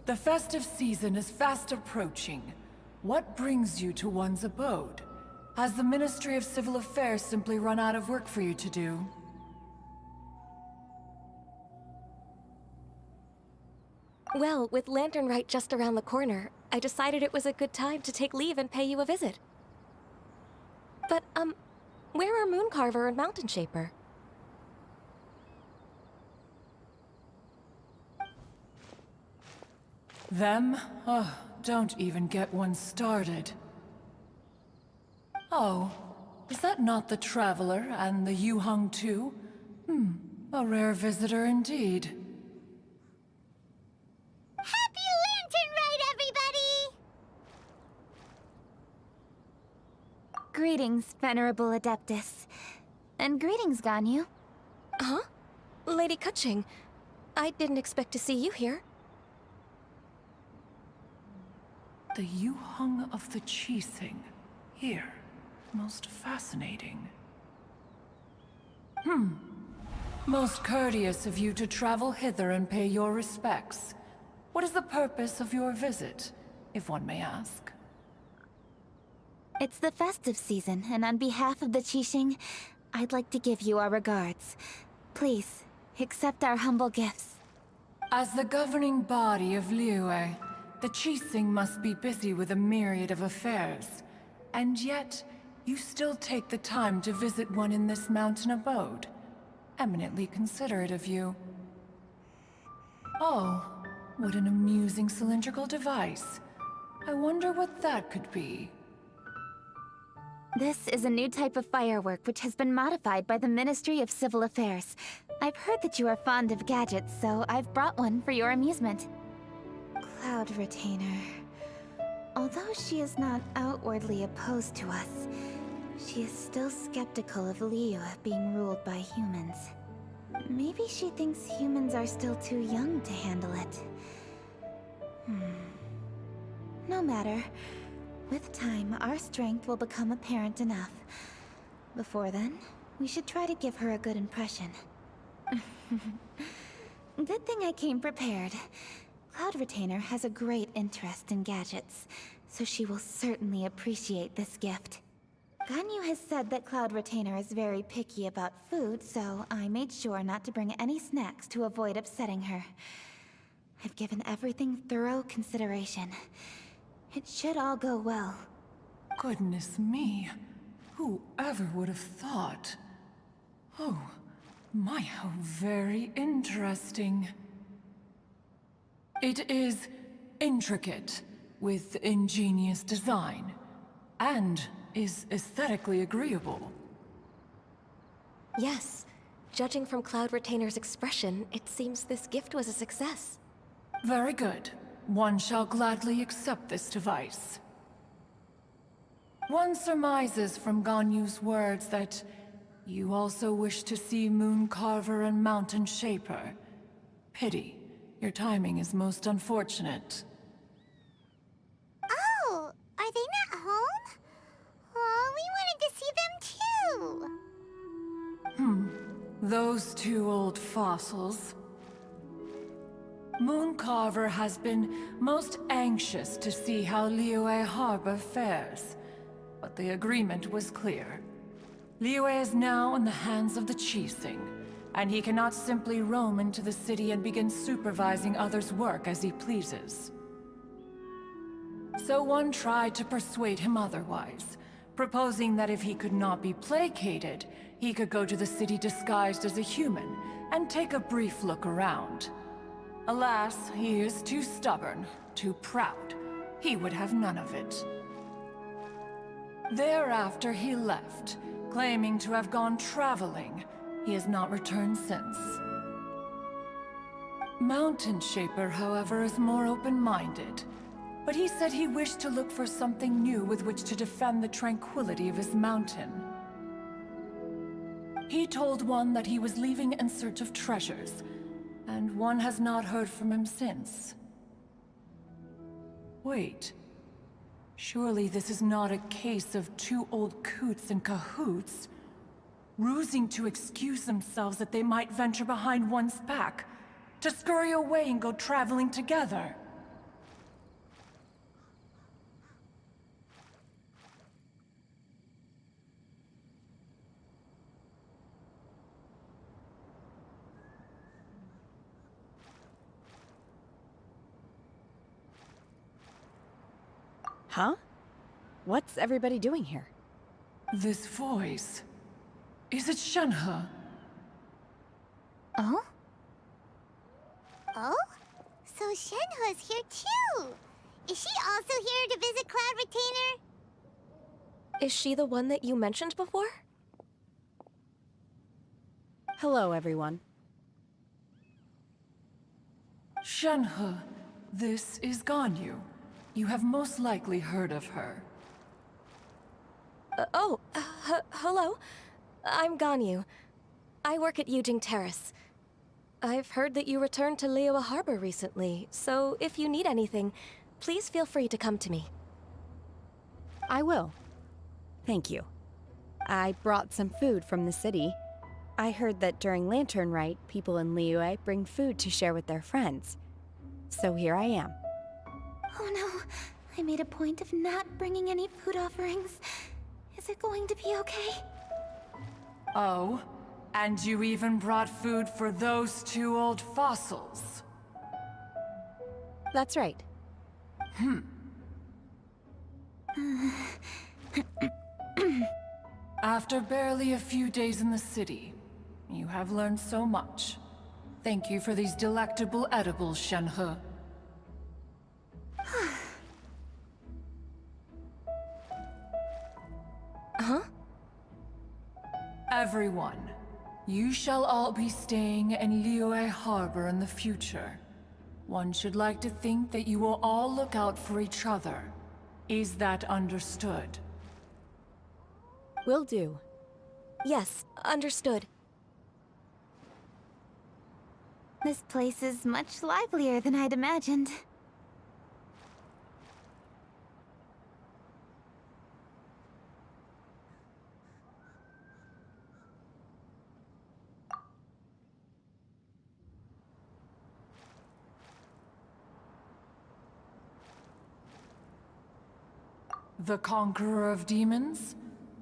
The festive season is fast approaching. What brings you to one's abode? Has the Ministry of Civil Affairs simply run out of work for you to do? Well, with Lantern Rite just around the corner, I decided it was a good time to take leave and pay you a visit. But, where are Mooncarver and Mountain Shaper? Them? Oh, don't even get one started. Oh, is that not the Traveler and the Yuheng too? A rare visitor indeed. Happy Lantern Rite, everybody! Greetings, Venerable Adeptus. And greetings, Ganyu. Huh? Lady Keqing, I didn't expect to see you here. The Yuheng of the Qixing. Here. Most fascinating. Most courteous of you to travel hither and pay your respects. What is the purpose of your visit, if one may ask? It's the festive season, and on behalf of the Qixing, I'd like to give you our regards. Please, accept our humble gifts. As the governing body of Liyue, the Qixing must be busy with a myriad of affairs. And yet, you still take the time to visit one in this mountain abode. Eminently considerate of you. Oh, what an amusing cylindrical device. I wonder what that could be. This is a new type of firework which has been modified by the Ministry of Civil Affairs. I've heard that you are fond of gadgets, so I've brought one for your amusement. Cloud Retainer. Although she is not outwardly opposed to us, she is still skeptical of Liyue being ruled by humans. Maybe she thinks humans are still too young to handle it. No matter. With time, our strength will become apparent enough. Before then, we should try to give her a good impression. Good thing I came prepared. Cloud Retainer has a great interest in gadgets, so she will certainly appreciate this gift. Ganyu has said that Cloud Retainer is very picky about food, so I made sure not to bring any snacks to avoid upsetting her. I've given everything thorough consideration. It should all go well. Goodness me. Whoever would have thought? Oh, my, how very interesting. It is intricate, with ingenious design, and is aesthetically agreeable. Yes. Judging from Cloud Retainer's expression, it seems this gift was a success. Very good. One shall gladly accept this device. One surmises from Ganyu's words that you also wish to see Mooncarver and Mountain Shaper. Pity. Your timing is most unfortunate. Oh, are they not home? Oh, we wanted to see them too. Those two old fossils. Mooncarver has been most anxious to see how Liyue Harbor fares, but the agreement was clear. Liyue is now in the hands of the Qixing, and he cannot simply roam into the city and begin supervising others' work as he pleases. So one tried to persuade him otherwise, proposing that if he could not be placated, he could go to the city disguised as a human and take a brief look around. Alas, he is too stubborn, too proud. He would have none of it. Thereafter he left, claiming to have gone traveling. He has not returned since. Mountain Shaper, however, is more open-minded. But he said he wished to look for something new with which to defend the tranquility of his mountain. He told one that he was leaving in search of treasures, and one has not heard from him since. Wait. Surely this is not a case of two old coots in cahoots, rusing to excuse themselves that they might venture behind one's back, to scurry away and go traveling together. Huh? What's everybody doing here? This voice. Is it Shenhe? Oh? Oh? So Shenhe's here too! Is she also here to visit Cloud Retainer? Is she the one that you mentioned before? Hello, everyone. Shenhe, this is Ganyu. You have most likely heard of her. Hello. I'm Ganyu. I work at Yujing Terrace. I've heard that you returned to Liyue Harbor recently, so if you need anything, please feel free to come to me. I will. Thank you. I brought some food from the city. I heard that during Lantern Rite, people in Liyue bring food to share with their friends. So here I am. Oh no, I made a point of not bringing any food offerings. Is it going to be okay? Oh, and you even brought food for those two old fossils. That's right. After barely a few days in the city, you have learned so much. Thank you for these delectable edibles, Shenhe. Huh? Everyone, you shall all be staying in Liyue Harbor in the future. One should like to think that you will all look out for each other. Is that understood? Will do. Yes, understood. This place is much livelier than I'd imagined. The conqueror of demons?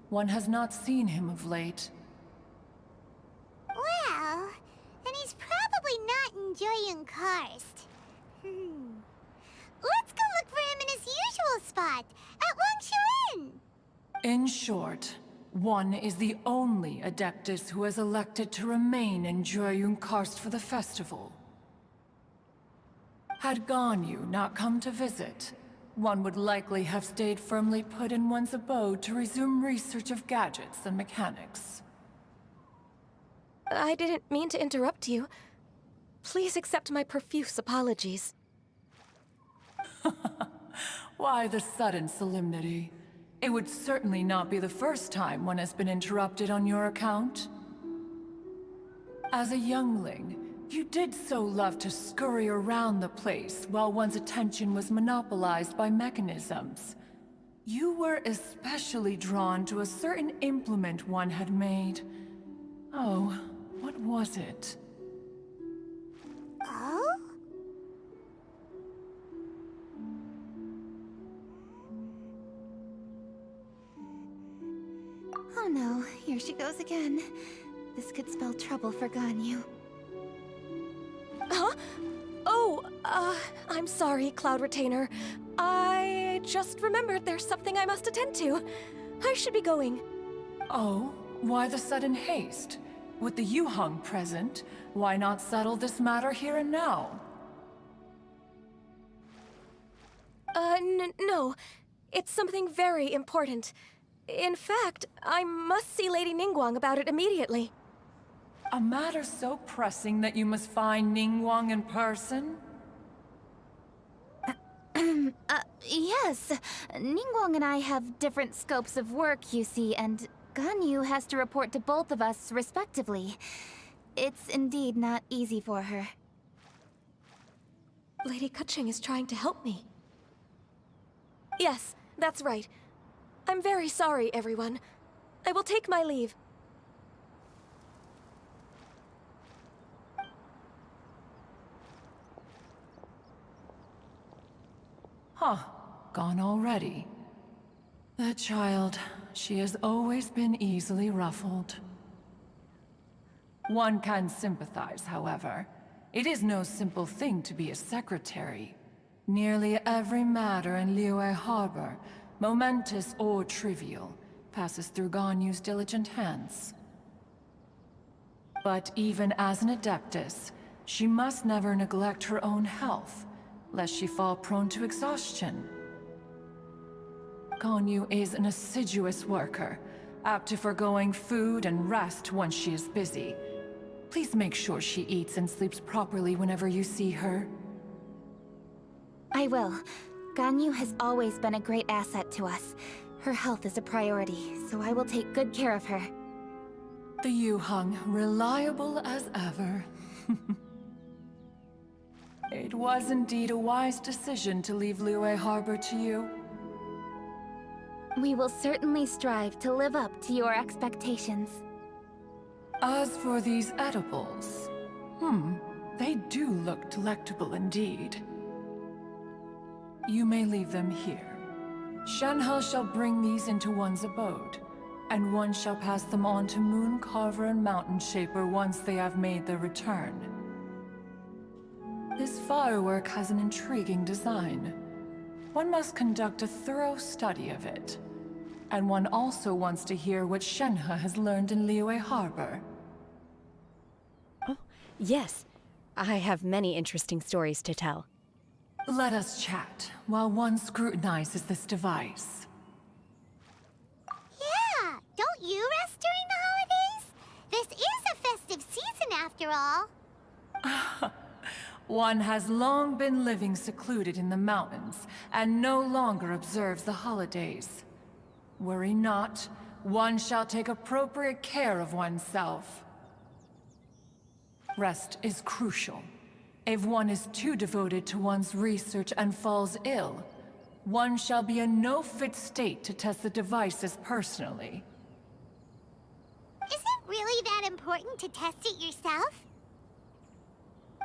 One has not seen him of late. Well, then he's probably not enjoying Karst. Let's go look for him in his usual spot, at Wangshu Inn! In short, one is the only Adeptus who has elected to remain in Joyun Karst for the festival. Had Ganyu not come to visit, one would likely have stayed firmly put in one's abode to resume research of gadgets and mechanics. I didn't mean to interrupt you. Please accept my profuse apologies. Why the sudden solemnity? It would certainly not be the first time one has been interrupted on your account. As a youngling, you did so love to scurry around the place while one's attention was monopolized by mechanisms. You were especially drawn to a certain implement one had made. Oh, what was it? Oh? Oh no, here she goes again. This could spell trouble for Ganyu. Huh? Oh, I'm sorry, Cloud Retainer. I just remembered there's something I must attend to. I should be going. Oh, why the sudden haste? With the Yuheng present, why not settle this matter here and now? No. It's something very important. In fact, I must see Lady Ningguang about it immediately. A matter so pressing that you must find Ningguang in person? Yes. Ningguang and I have different scopes of work, you see, and Ganyu has to report to both of us respectively. It's indeed not easy for her. Lady Keqing is trying to help me. Yes, that's right. I'm very sorry, everyone. I will take my leave. Huh, gone already. That child, she has always been easily ruffled. One can sympathize, however. It is no simple thing to be a secretary. Nearly every matter in Liyue Harbor, momentous or trivial, passes through Ganyu's diligent hands. But even as an Adeptus, she must never neglect her own health, lest she fall prone to exhaustion. Ganyu is an assiduous worker, apt to foregoing food and rest once she is busy. Please make sure she eats and sleeps properly whenever you see her. I will. Ganyu has always been a great asset to us. Her health is a priority, so I will take good care of her. The Yuheng, reliable as ever. It was indeed a wise decision to leave Liyue Harbor to you. We will certainly strive to live up to your expectations. As for these edibles, they do look delectable indeed. You may leave them here. Shenhe shall bring these into one's abode, and one shall pass them on to Moon Carver and Mountain Shaper once they have made their return. This firework has an intriguing design. One must conduct a thorough study of it. And one also wants to hear what Shenhe has learned in Liyue Harbor. Oh, yes. I have many interesting stories to tell. Let us chat while one scrutinizes this device. Yeah, don't you rest during the holidays? This is a festive season after all. One has long been living secluded in the mountains and no longer observes the holidays. Worry not, one shall take appropriate care of oneself. Rest is crucial. If one is too devoted to one's research and falls ill, one shall be in no fit state to test the devices personally. Is it really that important to test it yourself?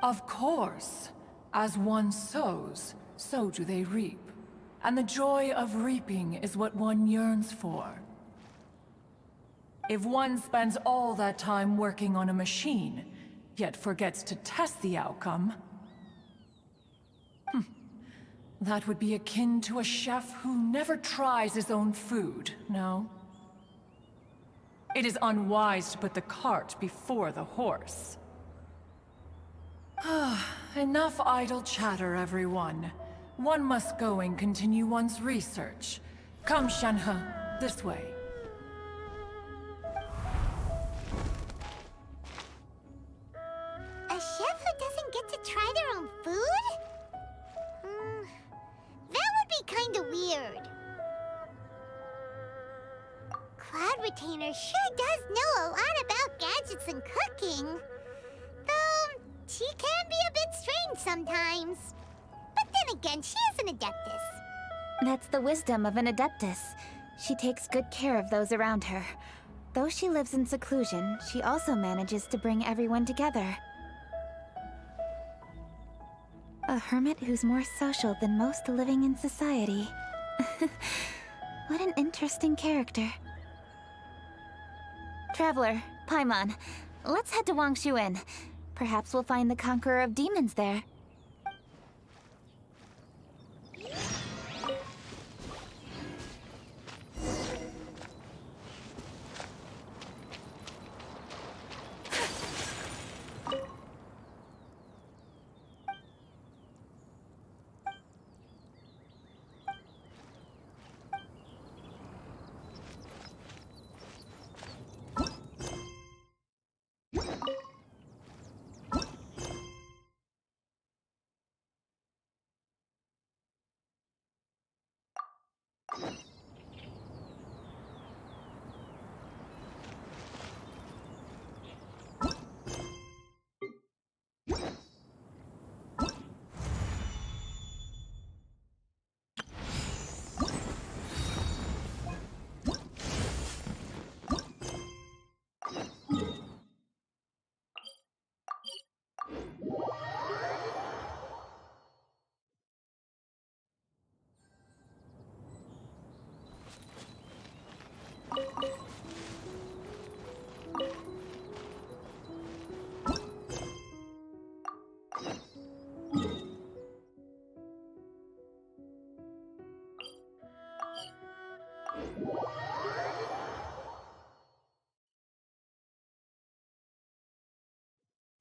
Of course. As one sows, so do they reap. And the joy of reaping is what one yearns for. If one spends all that time working on a machine, yet forgets to test the outcome, that would be akin to a chef who never tries his own food, no? It is unwise to put the cart before the horse. Enough idle chatter, everyone. One must go and continue one's research. Come, Shenhe, this way. A chef who doesn't get to try their own food? That would be kinda weird. Cloud Retainer sure does know a lot about gadgets and cooking. Though, she can be a bit strange sometimes. But then again, she is an Adeptus. That's the wisdom of an Adeptus. She takes good care of those around her. Though she lives in seclusion, she also manages to bring everyone together. A hermit who's more social than most living in society. What an interesting character. Traveler, Paimon, let's head to Wangshu Inn. Perhaps we'll find the Conqueror of Demons there.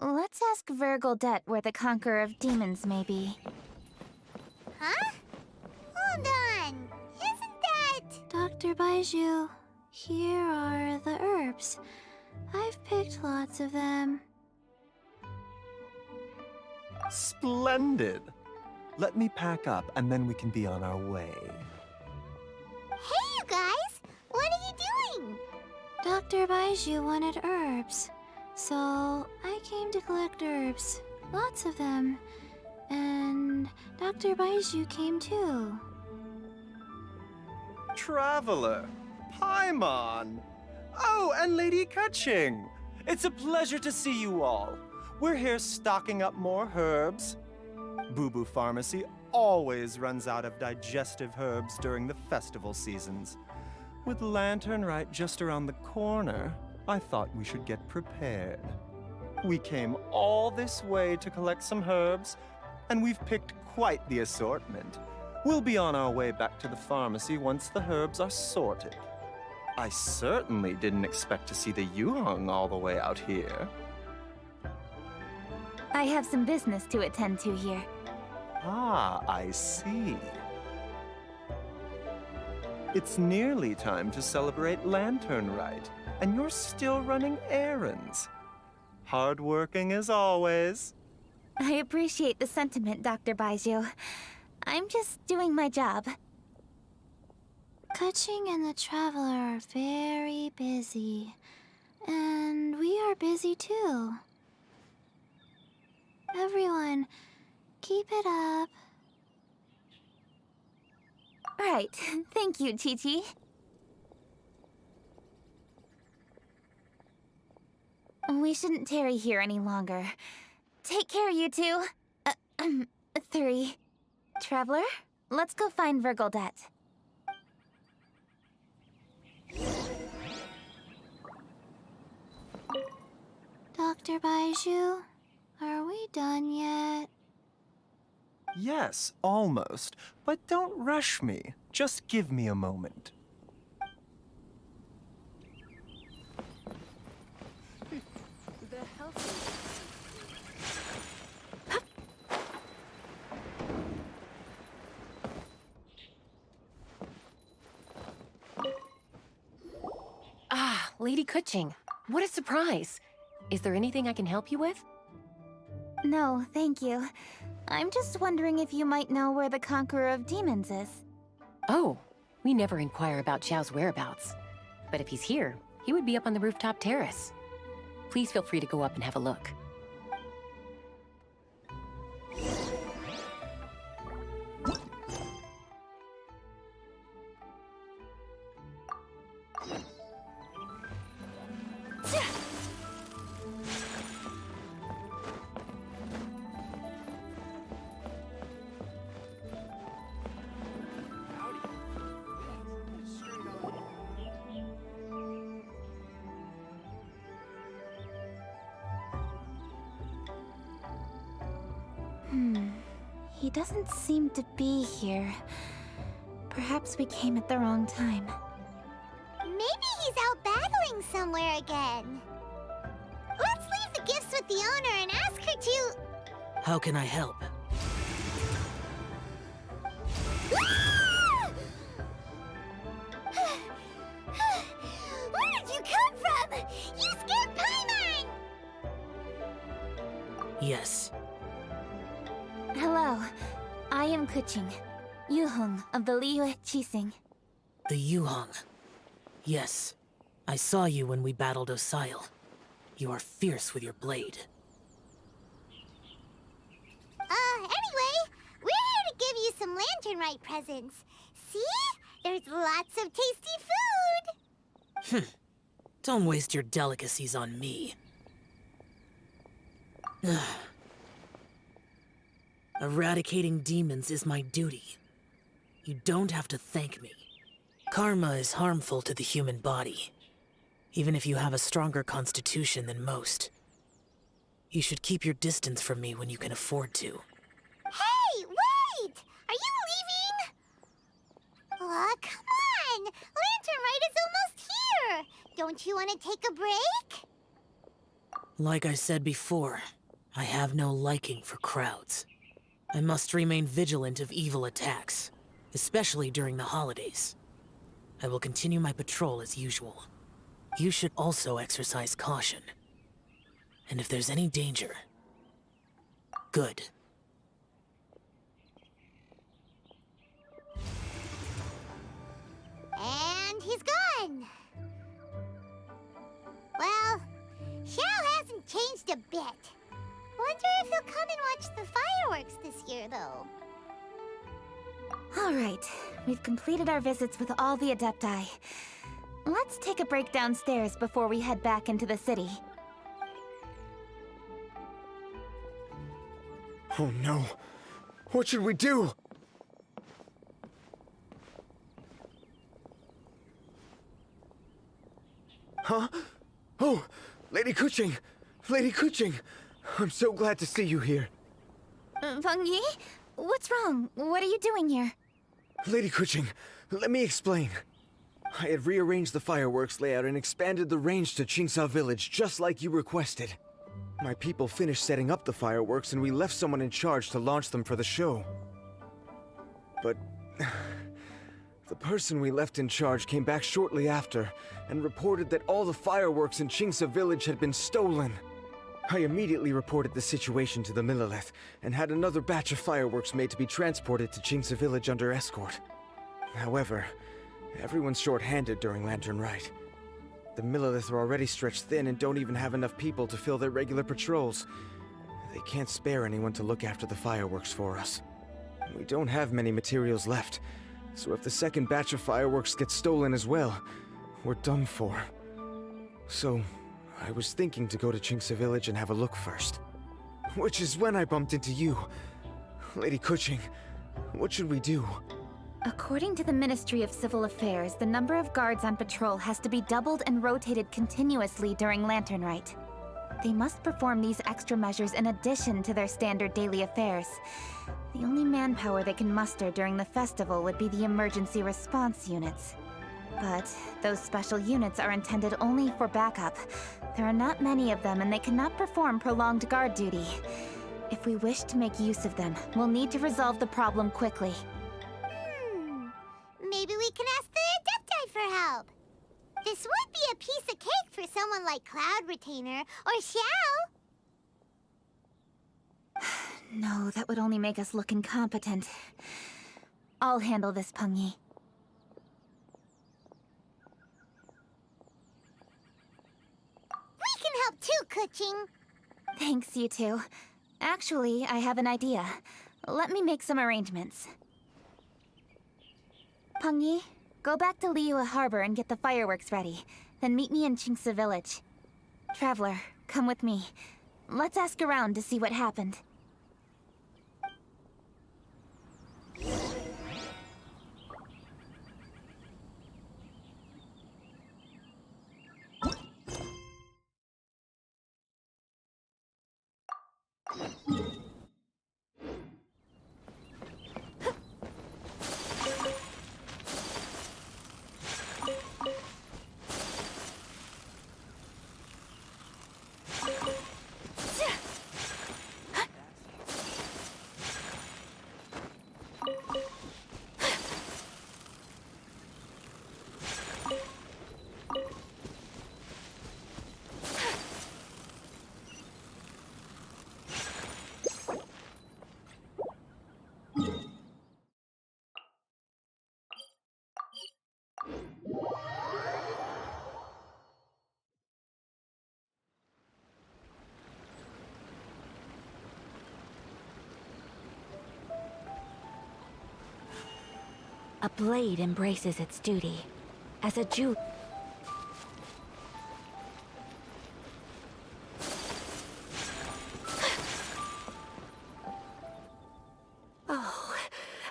let's ask Virgildet where the Conqueror of Demons may be. Huh? Hold on. Isn't that... Dr. Baiju, here are the herbs. I've picked lots of them. Splendid! Let me pack up and then we can be on our way. Hey, you guys! What are you doing? Dr. Baiju wanted herbs, so I came to collect herbs. Lots of them. And Dr. Baiju came too. Traveler! Paimon! Oh, and Lady Kaching! It's a pleasure to see you all. We're here stocking up more herbs. Boo Boo Pharmacy always runs out of digestive herbs during the festival seasons. With Lantern right just around the corner, I thought we should get prepared. We came all this way to collect some herbs, and we've picked quite the assortment. We'll be on our way back to the pharmacy once the herbs are sorted. I certainly didn't expect to see the Yuheng all the way out here. I have some business to attend to here. Ah, I see. It's nearly time to celebrate Lantern Rite, and you're still running errands. Hardworking as always. I appreciate the sentiment, Dr. Baiju. I'm just doing my job. Kaching and the Traveler are very busy. And we are busy too. Everyone, keep it up. Right. Thank you, Chi-Chi. We shouldn't tarry here any longer. Take care, you two. 3. Traveler, let's go find Virgildet. Dr. Baiju, are we done yet? Yes, almost. But don't rush me. Just give me a moment. Ah, Lady Kuching. What a surprise. Is there anything I can help you with? No, thank you. I'm just wondering if you might know where the Conqueror of Demons is. Oh, we never inquire about Xiao's whereabouts. But if he's here, he would be up on the rooftop terrace. Please feel free to go up and have a look. He doesn't seem to be here. Perhaps we came at the wrong time. Maybe he's out battling somewhere again. Let's leave the gifts with the owner and ask her to... How can I help? Where did you come from? You scared Paimon! Yes. Hello, I am Kuching, Yuheng of the Liyue Qixing. The Yuheng. Yes. I saw you when we battled Osail. You are fierce with your blade. Anyway, we're here to give you some Lantern Rite presents. See? There's lots of tasty food! Don't waste your delicacies on me. Eradicating demons is my duty. You don't have to thank me. Karma is harmful to the human body, even if you have a stronger constitution than most. You should keep your distance from me when you can afford to. Hey, wait! Are you leaving? Aw, come on! Lantern Rite is almost here! Don't you want to take a break? Like I said before, I have no liking for crowds. I must remain vigilant of evil attacks, especially during the holidays. I will continue my patrol as usual. You should also exercise caution. And if there's any danger, good. And he's gone. Well, Xiao hasn't changed a bit. Wonder if he'll come and watch the fireworks this year, though. All right, we've completed our visits with all the Adepti. Let's take a break downstairs before we head back into the city. Oh no. What should we do? Huh? Oh, Lady Kuching! Lady Kuching! I'm so glad to see you here. Feng Yi? What's wrong? What are you doing here? Lady Kuching, let me explain. I had rearranged the fireworks layout and expanded the range to Qingsa Village, just like you requested. My people finished setting up the fireworks and we left someone in charge to launch them for the show. But the person we left in charge came back shortly after and reported that all the fireworks in Qingsa Village had been stolen. I immediately reported the situation to the Millelith and had another batch of fireworks made to be transported to Qingsa Village under escort. However, everyone's short-handed during Lantern Rite. The Millelith are already stretched thin and don't even have enough people to fill their regular patrols. They can't spare anyone to look after the fireworks for us. We don't have many materials left, so if the second batch of fireworks gets stolen as well, we're done for. So, I was thinking to go to Qingsa Village and have a look first. Which is when I bumped into you. Lady Kuching, what should we do? According to the Ministry of Civil Affairs, the number of guards on patrol has to be doubled and rotated continuously during Lantern Rite. They must perform these extra measures in addition to their standard daily affairs. The only manpower they can muster during the festival would be the emergency response units. But those special units are intended only for backup. There are not many of them and they cannot perform prolonged guard duty. If we wish to make use of them, we'll need to resolve the problem quickly. Maybe we can ask the Adepti for help. This would be a piece of cake for someone like Cloud Retainer or Xiao. No, that would only make us look incompetent. I'll handle this, Peng Yi. We can help too, Kuching. Thanks, you two. Actually, I have an idea. Let me make some arrangements. Peng Yi, go back to Liyue Harbor and get the fireworks ready. Then meet me in Qingsa Village. Traveler, come with me. Let's ask around to see what happened. A blade embraces its duty. As a Jew... Oh,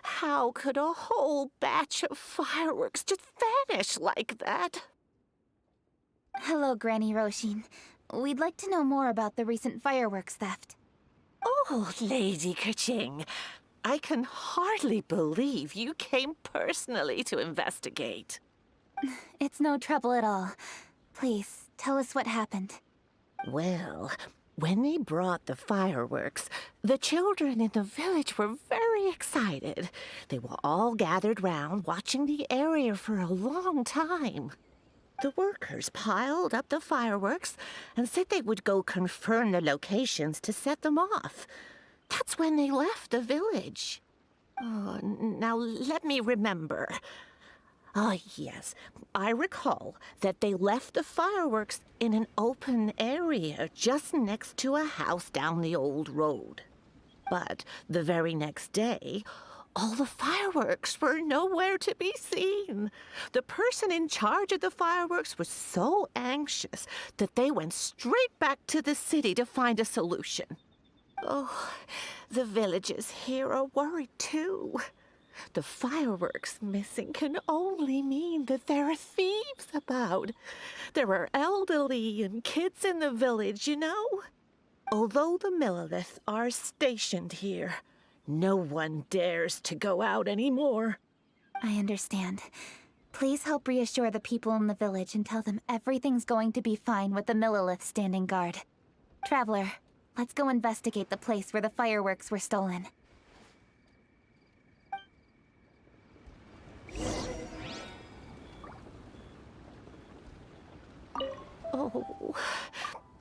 how could a whole batch of fireworks just vanish like that? Hello, Granny Roshin. We'd like to know more about the recent fireworks theft. Oh, Lady Kuching, I can hardly believe you came personally to investigate. It's no trouble at all. Please, tell us what happened. Well, when they brought the fireworks, the children in the village were very excited. They were all gathered round, watching the area for a long time. The workers piled up the fireworks and said they would go confirm the locations to set them off. That's when they left the village. Oh, now let me remember. Ah, yes, I recall that they left the fireworks in an open area just next to a house down the old road. But the very next day, all the fireworks were nowhere to be seen. The person in charge of the fireworks was so anxious that they went straight back to the city to find a solution. Oh, the villagers here are worried too. The fireworks missing can only mean that there are thieves about. There are elderly and kids in the village, you know. Although the Millilith are stationed here, no one dares to go out anymore. I understand. Please help reassure the people in the village and tell them everything's going to be fine with the Millilith standing guard. Traveler, let's go investigate the place where the fireworks were stolen. Oh,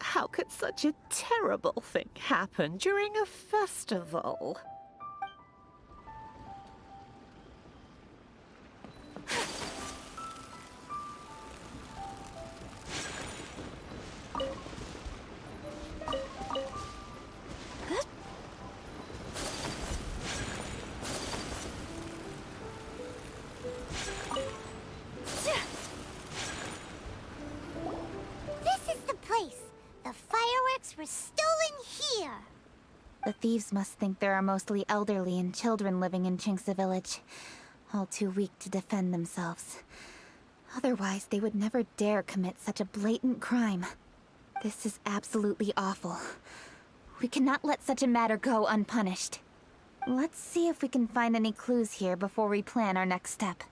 how could such a terrible thing happen during a festival? Were stolen here. The thieves must think there are mostly elderly and children living in Chinxa village, all too weak to defend themselves. Otherwise, they would never dare commit such a blatant crime. This is absolutely awful. We cannot let such a matter go unpunished. Let's see if we can find any clues here before we plan our next step.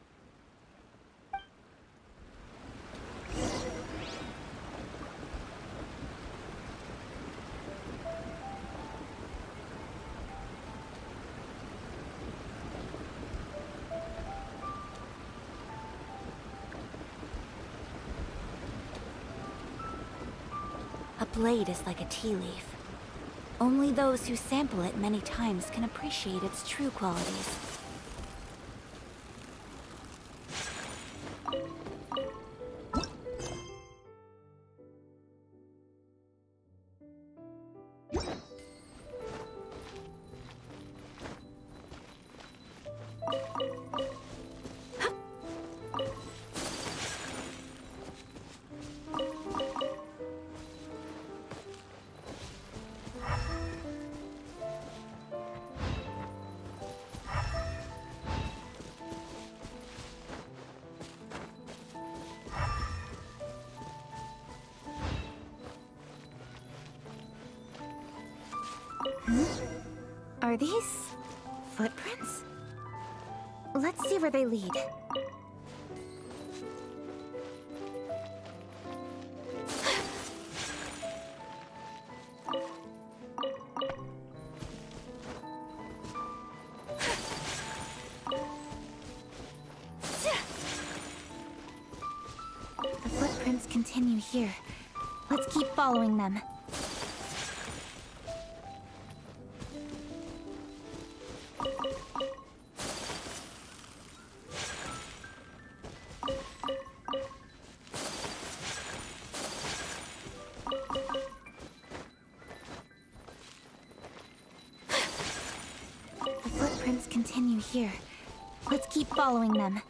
A blade is like a tea leaf. Only those who sample it many times can appreciate its true qualities. Are these footprints? Let's see where they lead. The footprints continue here. Let's keep following them. The footprints continue here. Let's keep following them.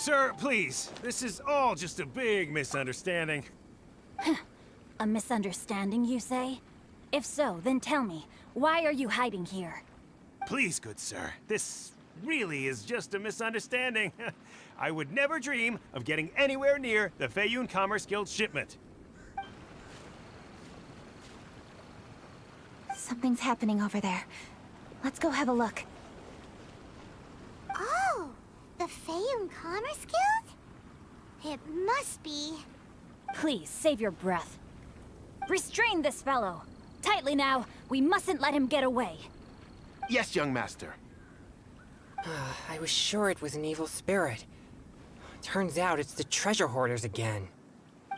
Sir, please. This is all just a big misunderstanding. A misunderstanding, you say? If so, then tell me, why are you hiding here? Please, good sir. This really is just a misunderstanding. I would never dream of getting anywhere near the Feiyun Commerce Guild shipment. Something's happening over there. Let's go have a look. Oh, the Feiyun Commerce Guild? It must be. Please, save your breath. Restrain this fellow. Tightly now. We mustn't let him get away. Yes, young master. I was sure it was an evil spirit. Turns out it's the treasure hoarders again.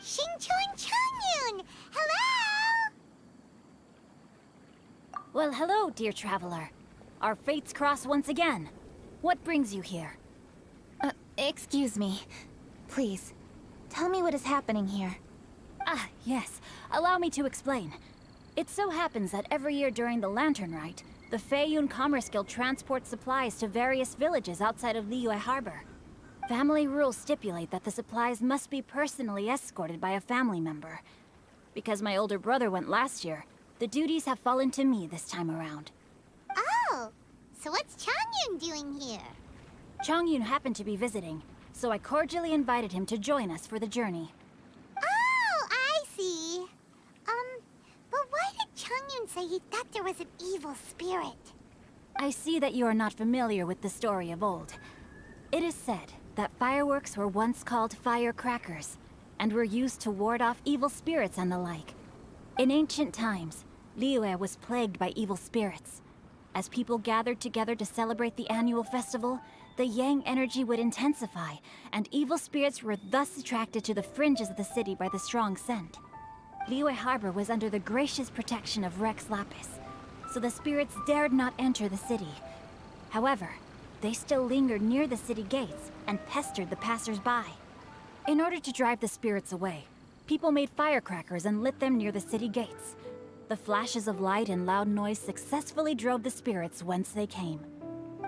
Xingqiu Changyun! Hello! Well, hello, dear traveler. Our fates cross once again. What brings you here? Excuse me. Please, tell me what is happening here. Ah, yes. Allow me to explain. It so happens that every year during the Lantern Rite, the Feiyun Commerce Guild transports supplies to various villages outside of Liyue Harbor. Family rules stipulate that the supplies must be personally escorted by a family member. Because my older brother went last year, the duties have fallen to me this time around. Oh, so what's Changyun doing here? Changyun happened to be visiting, so I cordially invited him to join us for the journey. Oh, I see. But why did Changyun say he thought there was an evil spirit? I see that you are not familiar with the story of old. It is said that fireworks were once called firecrackers, and were used to ward off evil spirits and the like. In ancient times, Liyue was plagued by evil spirits. As people gathered together to celebrate the annual festival, the yang energy would intensify, and evil spirits were thus attracted to the fringes of the city by the strong scent. Liyue Harbor was under the gracious protection of Rex Lapis, so the spirits dared not enter the city. However, they still lingered near the city gates and pestered the passers-by. In order to drive the spirits away, people made firecrackers and lit them near the city gates. The flashes of light and loud noise successfully drove the spirits whence they came.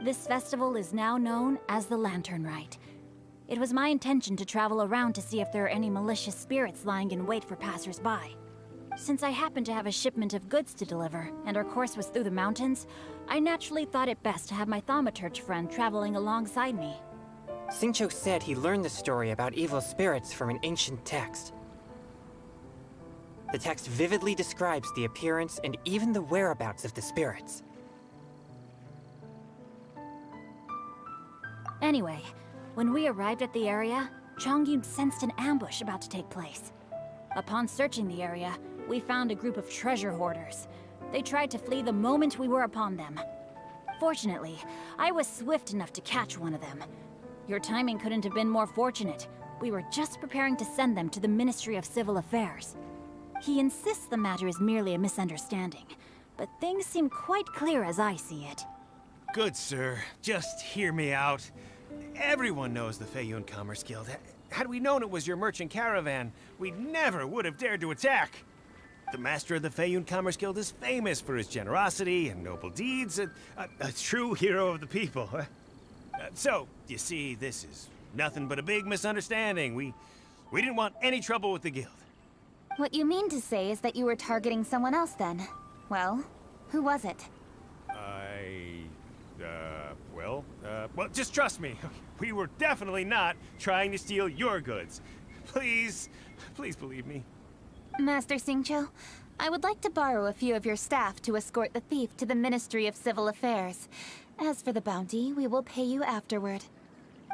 This festival is now known as the Lantern Rite. It was my intention to travel around to see if there are any malicious spirits lying in wait for passers-by. Since I happened to have a shipment of goods to deliver, and our course was through the mountains, I naturally thought it best to have my thaumaturge friend traveling alongside me. Xingqiu said he learned the story about evil spirits from an ancient text. The text vividly describes the appearance and even the whereabouts of the spirits. Anyway, when we arrived at the area, Changyun sensed an ambush about to take place. Upon searching the area, we found a group of treasure hoarders. They tried to flee the moment we were upon them. Fortunately, I was swift enough to catch one of them. Your timing couldn't have been more fortunate. We were just preparing to send them to the Ministry of Civil Affairs. He insists the matter is merely a misunderstanding, but things seem quite clear as I see it. Good sir, just hear me out. Everyone knows the Feiyun Commerce Guild. Had we known it was your merchant caravan, we never would have dared to attack. The master of the Feiyun Commerce Guild is famous for his generosity and noble deeds, a true hero of the people. So, you see, this is nothing but a big misunderstanding. We didn't want any trouble with the guild. What you mean to say is that you were targeting someone else then? Well, who was it? Well, just trust me. We were definitely not trying to steal your goods. Please believe me. Master Xingqiu, I would like to borrow a few of your staff to escort the thief to the Ministry of Civil Affairs. As for the bounty, we will pay you afterward.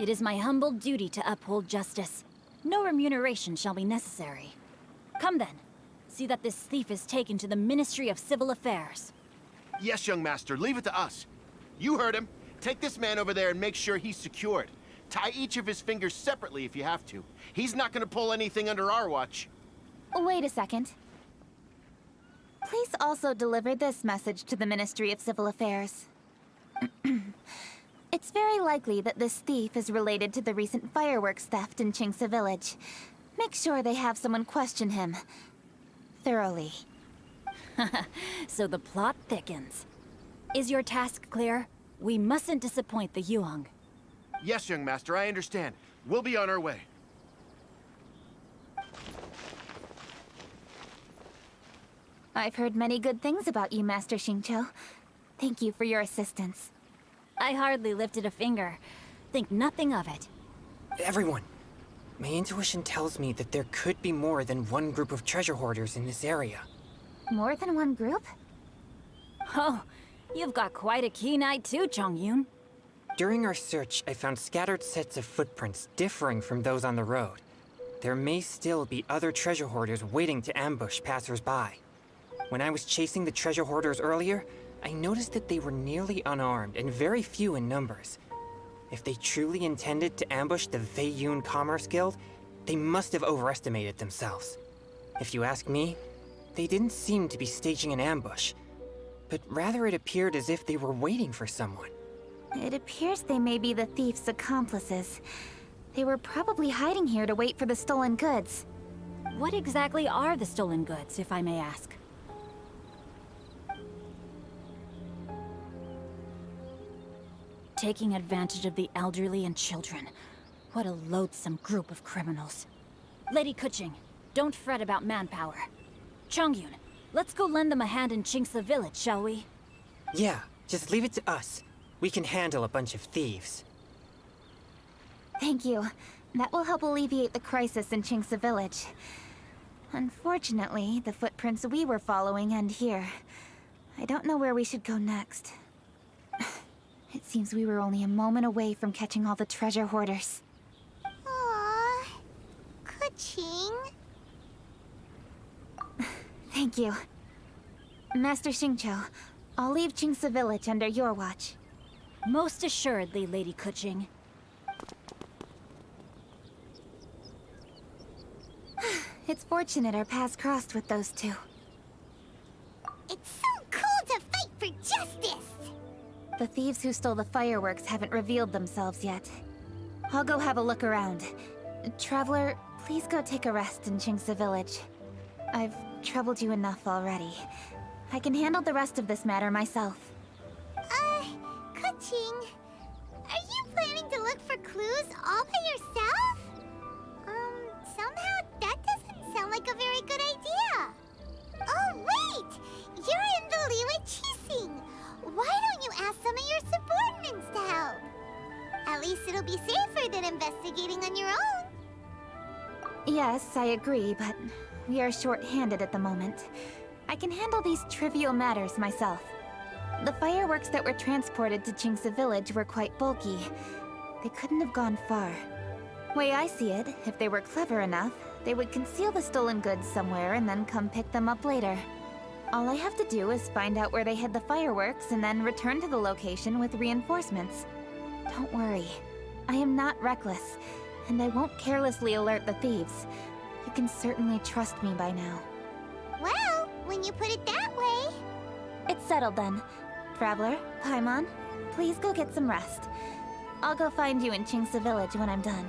It is my humble duty to uphold justice. No remuneration shall be necessary. Come then. See that this thief is taken to the Ministry of Civil Affairs. Yes, young master, leave it to us. You heard him. Take this man over there and make sure he's secured. Tie each of his fingers separately if you have to. He's not gonna pull anything under our watch. Wait a second. Please also deliver this message to the Ministry of Civil Affairs. It's very likely that this thief is related to the recent fireworks theft in Qingce Village. Make sure they have someone question him thoroughly. So the plot thickens. Is your task clear? We mustn't disappoint the Yuang. Yes, young master, I understand. We'll be on our way. I've heard many good things about you, Master Xingqiu. Thank you for your assistance. I hardly lifted a finger. Think nothing of it. Everyone, my intuition tells me that there could be more than one group of treasure hoarders in this area. More than one group? Oh, you've got quite a keen eye too, Chongyun. During our search, I found scattered sets of footprints differing from those on the road. There may still be other treasure hoarders waiting to ambush passers-by. When I was chasing the treasure hoarders earlier, I noticed that they were nearly unarmed and very few in numbers. If they truly intended to ambush the Feiyun Commerce Guild, they must have overestimated themselves. If you ask me, they didn't seem to be staging an ambush, but rather it appeared as if they were waiting for someone. It appears they may be the thief's accomplices. They were probably hiding here to wait for the stolen goods. What exactly are the stolen goods, if I may ask? Taking advantage of the elderly and children. What a loathsome group of criminals. Lady Keqing, don't fret about manpower. Chongyun, let's go lend them a hand in Qingce village, shall we? Yeah, just leave it to us. We can handle a bunch of thieves. Thank you. That will help alleviate the crisis in Qingce village. Unfortunately, the footprints we were following end here. I don't know where we should go next. It seems we were only a moment away from catching all the treasure hoarders. Aww. Keqing. Thank you. Master Xingqiu, I'll leave Qingce village under your watch. Most assuredly, Lady Keqing. It's fortunate our paths crossed with those two. It's so cool to fight for justice! The thieves who stole the fireworks haven't revealed themselves yet. I'll go have a look around. Traveler, please go take a rest in Qingce village. I've troubled you enough already. I can handle the rest of this matter myself. Keqing, are you planning to look for clues all by yourself? Somehow that doesn't sound like a very good idea. Oh, wait! You're in the Liwei Qixing. Why don't you ask some of your subordinates to help? At least it'll be safer than investigating on your own. Yes, I agree, but we are short-handed at the moment. I can handle these trivial matters myself. The fireworks that were transported to Qingce village were quite bulky. They couldn't have gone far. Way I see it, if they were clever enough, they would conceal the stolen goods somewhere and then come pick them up later. All I have to do is find out where they hid the fireworks and then return to the location with reinforcements. Don't worry. I am not reckless, and I won't carelessly alert the thieves. You can certainly trust me by now. Well, when you put it that way... It's settled then. Traveler, Paimon, please go get some rest. I'll go find you in Qingce village when I'm done.